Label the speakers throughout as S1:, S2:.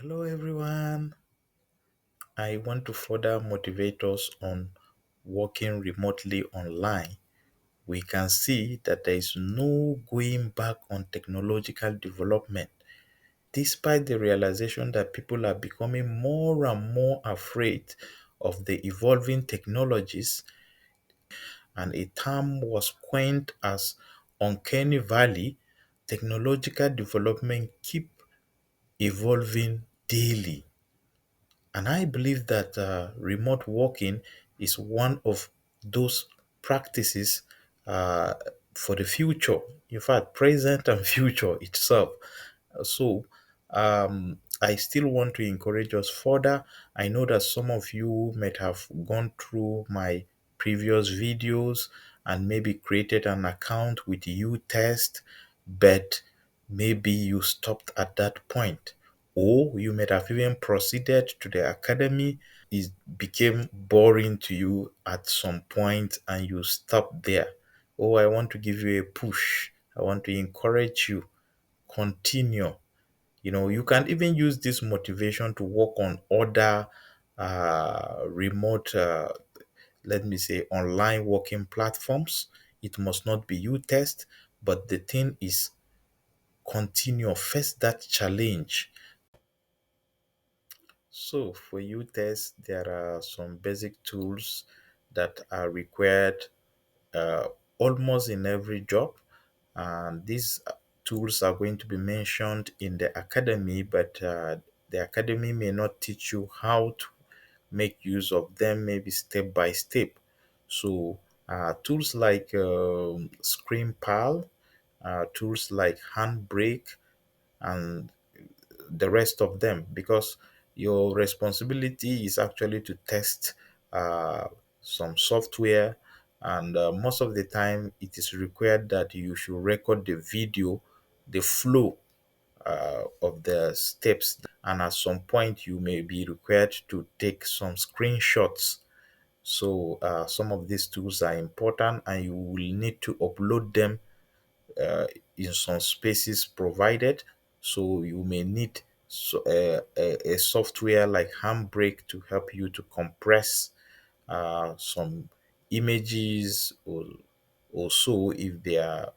S1: Hello, everyone. I want to further motivate us on working remotely online. We can see that there is no going back on technological development, despite the realization that people are becoming more and more afraid of the evolving technologies. And a term was coined as uncanny valley. Technological development keep evolving daily. And I believe that remote working is one of those practices uh, for the future. In fact, present and future itself. So I still want to encourage us further. I know that some of you might have gone through my previous videos and maybe created an account with uTest, but maybe you stopped at that point. Or you might have even proceeded to the academy. It became boring to you at some point and you stopped there. Oh, I want to give you a push. I want to encourage you. Continue. You can even use this motivation to work on other remote, let me say, online working platforms. It must not be uTest, but the thing is continue, face that challenge. So for uTest, there are some basic tools that are required uh, almost in every job. And these tools are going to be mentioned in the academy, but the academy may not teach you how to make use of them, maybe step by step. So, tools like Screenpal, tools like Handbrake, and the rest of them, because your responsibility is actually to test uh, some software, and most of the time it is required that you should record the video, the flow of the steps, and at some point you may be required to take some screenshots. So some of these tools are important and you will need to upload them uh, in some spaces provided. So you may need a software like Handbrake to help you to compress some images, or so if they are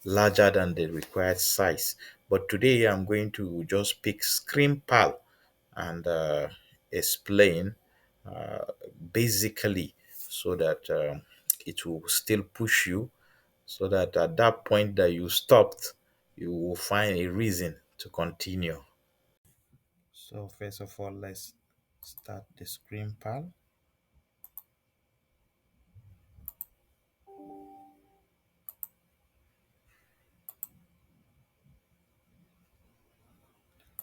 S1: larger than the required size. But today I'm going to just pick Screenpal and explain uh, basically, so that it will still push you, so that at that point that you stopped, you will find a reason to continue. So first of all, let's start the screen pal.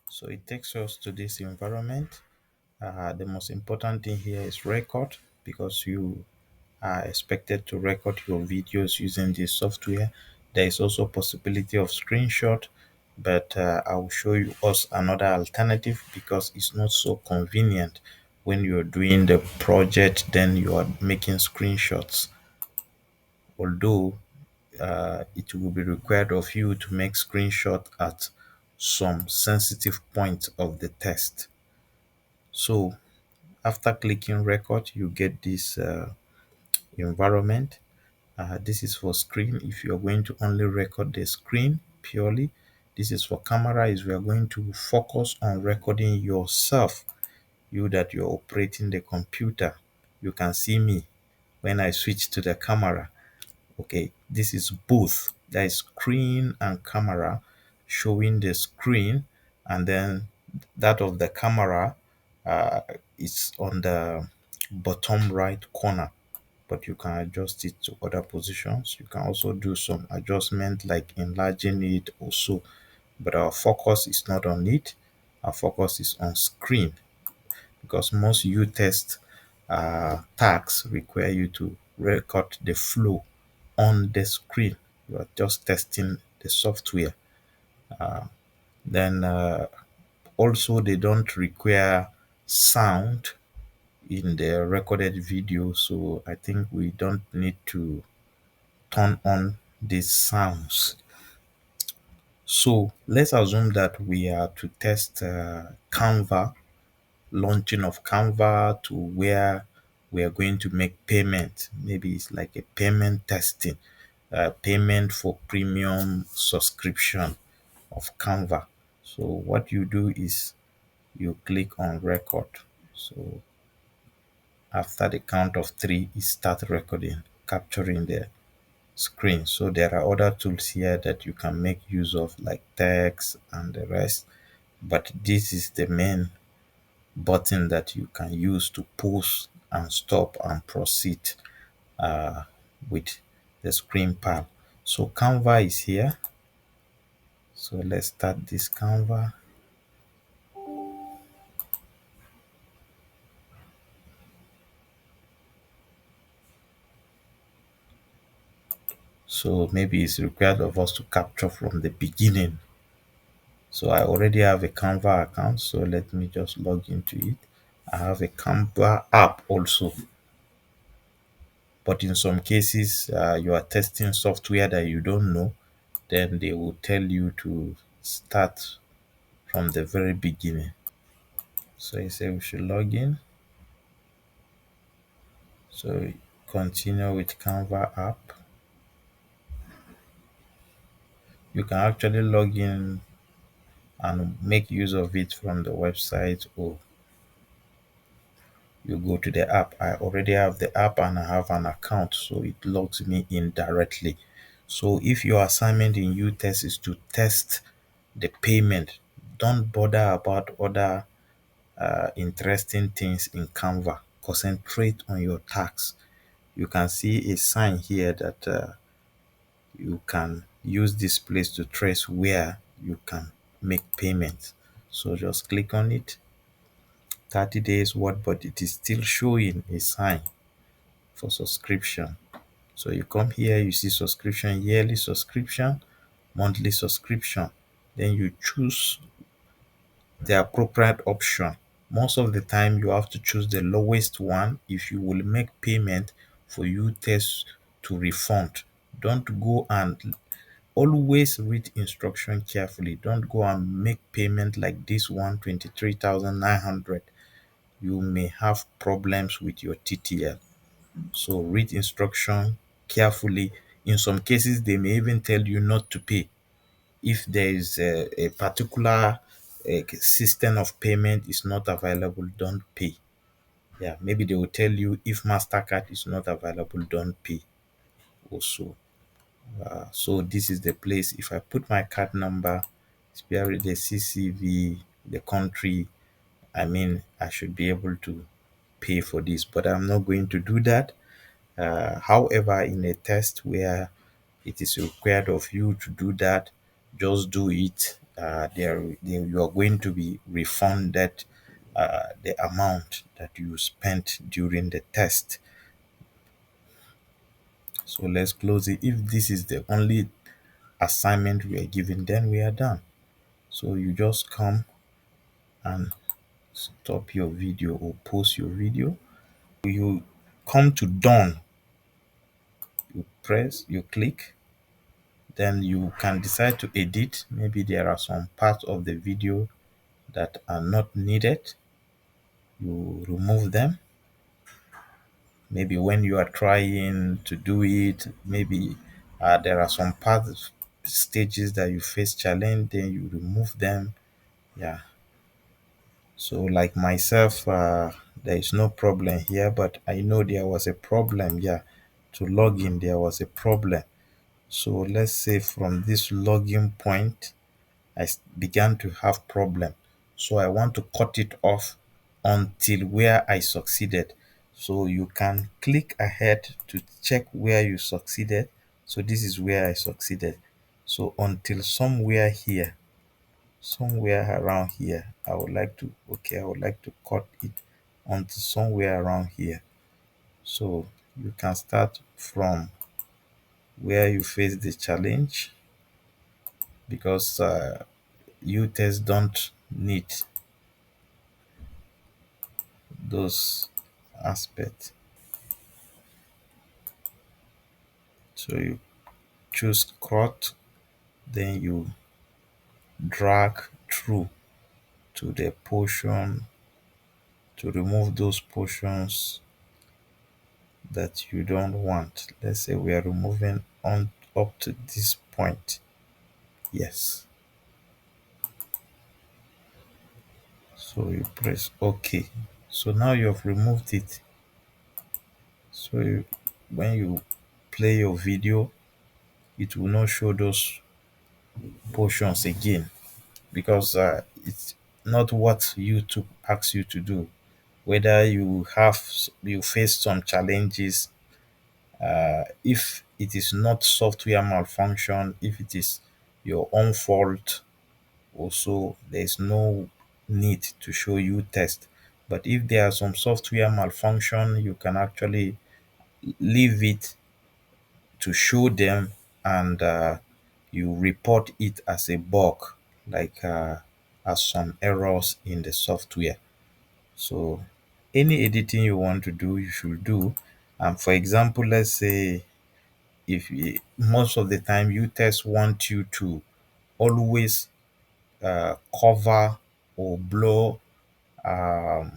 S1: So it takes us to this environment. The most important thing here is record, because you are expected to record your videos using this software. There is also possibility of screenshot, but I will show you us another alternative because it's not so convenient when you're doing the project, then you are making screenshots. Although it will be required of you to make screenshot at some sensitive point of the test. So after clicking record, you get this environment. This is for screen. If you are going to only record the screen purely, this is for camera. Is we are going to focus on recording yourself, you that you're operating the computer. You can see me when I switch to the camera. Okay, this is both. There is screen and camera, showing the screen, and then that of the camera uh, is on the bottom right corner, but you can adjust it to other positions. You can also do some adjustment like enlarging it also, but our focus is not on it. Our focus is on screen, because most U-test tags require you to record the flow on the screen. You are just testing the software. Then also they don't require sound in the recorded video, so I think we don't need to turn on these sounds. So let's assume that we are to test Canva, launching of Canva to where we are going to make payment. Maybe it's like a payment testing, payment for premium subscription of Canva. So what you do is you click on record. So after the count of three, it starts recording, capturing the screen. So there are other tools here that you can make use of, like text and the rest. But this is the main button that you can use to pause and stop and proceed uh, with the Screenpal. So Canva is here. So let's start this Canva. So maybe it's required of us to capture from the beginning. So I already have a Canva account. So let me just log into it. I have a Canva app also. But in some cases, you are testing software that you don't know, then they will tell you to start from the very beginning. So you say we should log in. So continue with Canva app. You can actually log in and make use of it from the website, or you go to the app. I already have the app and I have an account, so it logs me in directly. So if your assignment in uTest is to test the payment, don't bother about other interesting things in Canva. Concentrate on your task. You can see a sign here that you can use this place to trace where you can make payments. So just click on it. 30 days what, but it is still showing a sign for subscription. So you come here, you see subscription, yearly subscription, monthly subscription. Then you choose the appropriate option. Most of the time, you have to choose the lowest one if you will make payment for uTest to refund. Don't go and always read instruction carefully. Don't go and make payment like this one, 23,900. You may have problems with your TTL. So read instruction carefully. In some cases, they may even tell you not to pay. If there is a particular system of payment is not available, don't pay. Yeah, maybe they will tell you if MasterCard is not available, don't pay also. So this is the place. If I put my card number, spare the CCV, the country, I mean, I should be able to pay for this, but I'm not going to do that. However, in a test where it is required of you to do that, just do it. You are going to be refunded the amount that you spent during the test. So let's close it. If this is the only assignment we are given, then we are done. So you just come and stop your video or pause your video. You come to done, you press, you click, then you can decide to edit. Maybe there are some parts of the video that are not needed. You remove them. Maybe when you are trying to do it, maybe there are some parts, stages that you face challenge, then you remove them. Yeah. So like myself, there is no problem here, but I know there was a problem. Yeah. To log in, there was a problem. So let's say from this login point, began to have problem. So I want to cut it off until where I succeeded. So you can click ahead to check where you succeeded. So this is where I succeeded. So until somewhere around here, I would like to cut it until somewhere around here. So you can start from where you face the challenge, because you test don't need those aspects. So you choose cut, then you drag through to the portion to remove those portions that you don't want. Let's say we are removing on up to this point. Yes. So you press OK. So now you have removed it. So when you play your video, it will not show those portions again because it's not what YouTube asks you to do. Whether you face some challenges, if it is not software malfunction, if it is your own fault, also there's no need to show you test. But if there are some software malfunction, you can actually leave it to show them, and you report it as a bug, like as some errors in the software. So any editing you want to do, you should do. And for example, let's say if most of the time you test want you to always cover or blur um,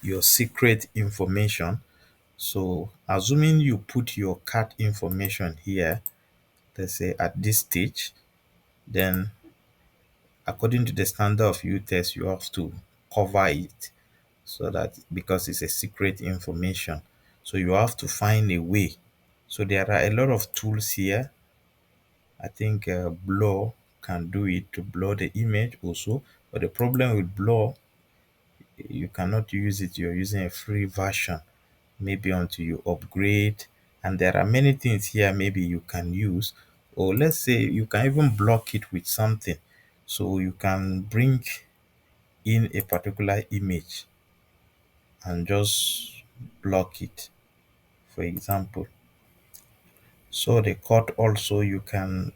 S1: your secret information. So assuming you put your card information here, let's say at this stage, then according to the standard of uTest, you have to cover it, so that because it's a secret information. So you have to find a way. So there are a lot of tools here. I think blur can do it to blur the image also. But the problem with blur, you cannot use it. You're using a free version, maybe until you upgrade. And there are many things here maybe you can use. Or let's say you can even block it with something. So you can bring in a particular image and just block it, for example. So the cut also, you can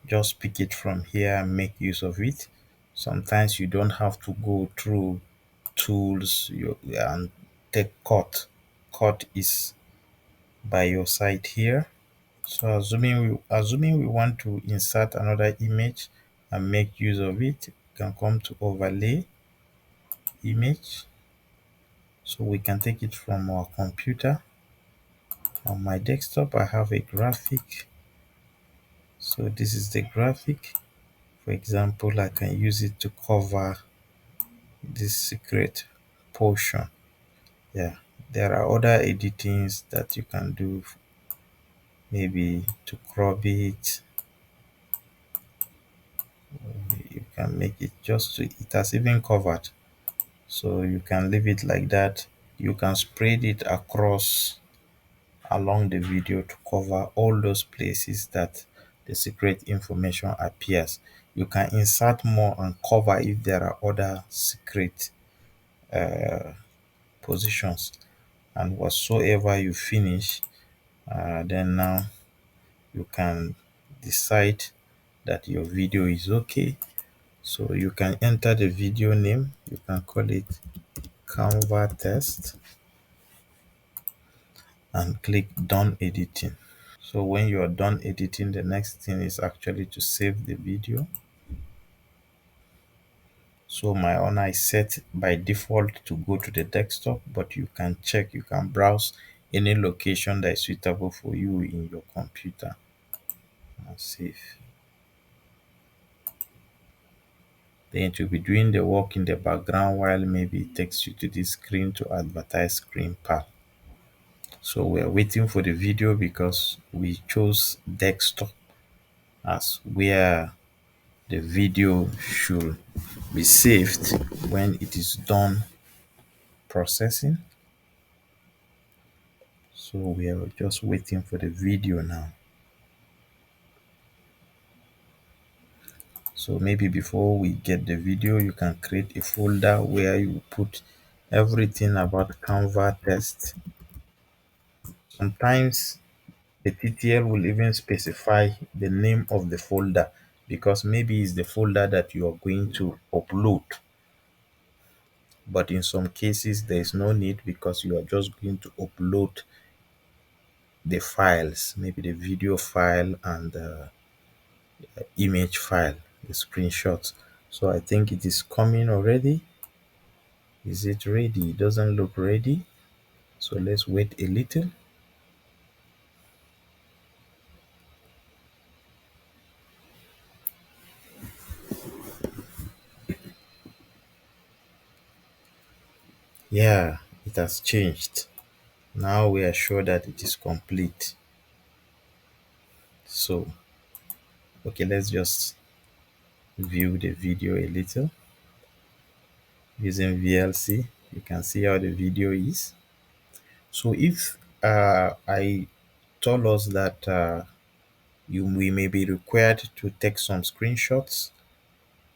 S1: just pick it from here and make use of it. Sometimes you don't have to go through tools and take cut. Cut is by your side here. So assuming we want to insert another image and make use of it, we can come to overlay image. So we can take it from our computer. On my desktop, I have a graphic. So this is the graphic. For example, I can use it to cover this secret portion. Yeah, there are other editings that you can do, maybe to crop it. You can make it just to, it has even covered. So you can leave it like that. You can spread it across along the video to cover all those places that the secret information appears. You can insert more and cover if there are other secret positions. And whatsoever you finish, then now you can decide that your video is okay. So you can enter the video name, you can call it Canva test, and click done editing. So when you are done editing, the next thing is actually to save the video. So my own I set by default to go to the desktop, but you can check, you can browse any location that is suitable for you in your computer and save. Then it will be doing the work in the background while maybe it takes you to this screen to advertise Screenpal. So we're waiting for the video because we chose desktop as where the video should be saved when it is done processing. So we are just waiting for the video now. So maybe before we get the video, you can create a folder where you put everything about Canva test. Sometimes the TTL will even specify the name of the folder because maybe it's the folder that you are going to upload. But in some cases, there is no need because you are just going to upload the files, maybe the video file and the image file. the screenshot. So I think it is coming already. Is it ready? It doesn't look ready. So let's wait a little. Yeah, it has changed. Now we are sure that it is complete. So, okay, let's just view the video a little using VLC. You can see how the video is. So if I told us that we may be required to take some screenshots,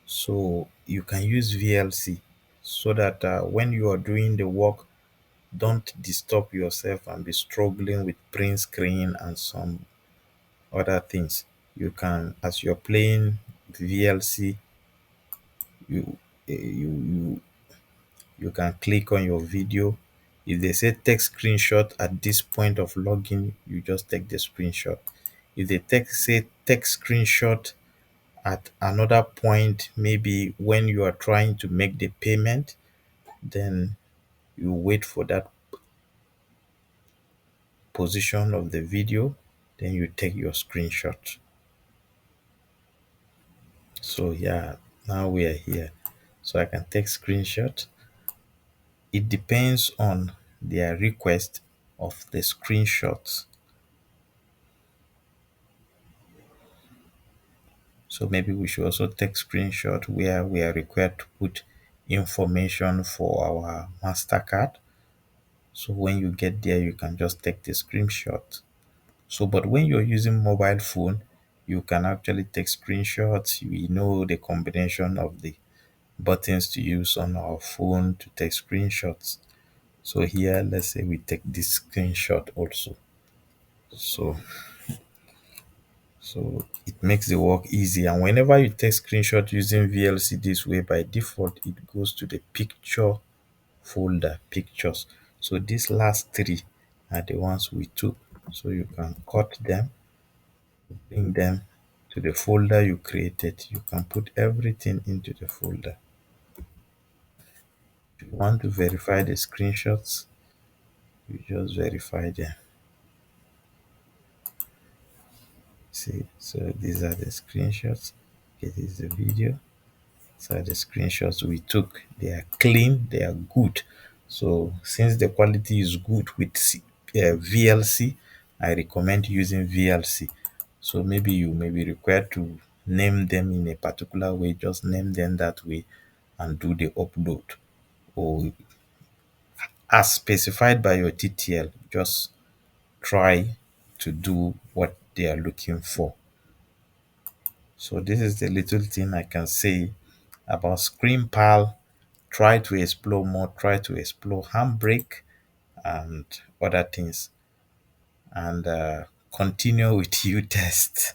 S1: so you can use VLC so that when you are doing the work, don't disturb yourself and be struggling with print screen and some other things. You can, as you're playing VLC, you you can click on your video. If they say take screenshot at this point of login, you just take the screenshot. If they take screenshot at another point, maybe when you are trying to make the payment, then you wait for that position of the video, then you take your screenshot. So yeah, now we are here. So I can take screenshot. It depends on their request of the screenshots. So maybe we should also take screenshot where we are required to put information for our MasterCard. So when you get there, you can just take the screenshot. So, but when you're using mobile phone, you can actually take screenshots. We know the combination of the buttons to use on our phone to take screenshots. So here, let's say we take this screenshot also. So so it makes the work easy. And whenever you take screenshot using VLC this way, by default, it goes to the picture folder, pictures. So these last three are the ones we took. So you can cut them, bring them to the folder you created. You can put everything into the folder. If you want to verify the screenshots, you just verify them. See, so these are the screenshots. Okay, this is the video. So the screenshots we took, they are clean, they are good. So since the quality is good with VLC, I recommend using VLC. So maybe you may be required to name them in a particular way, just name them that way and do the upload. Or as specified by your TTL, just try to do what they are looking for. So this is the little thing I can say about Screenpal. Try to explore more, try to explore Handbrake and other things, and continue with uTest.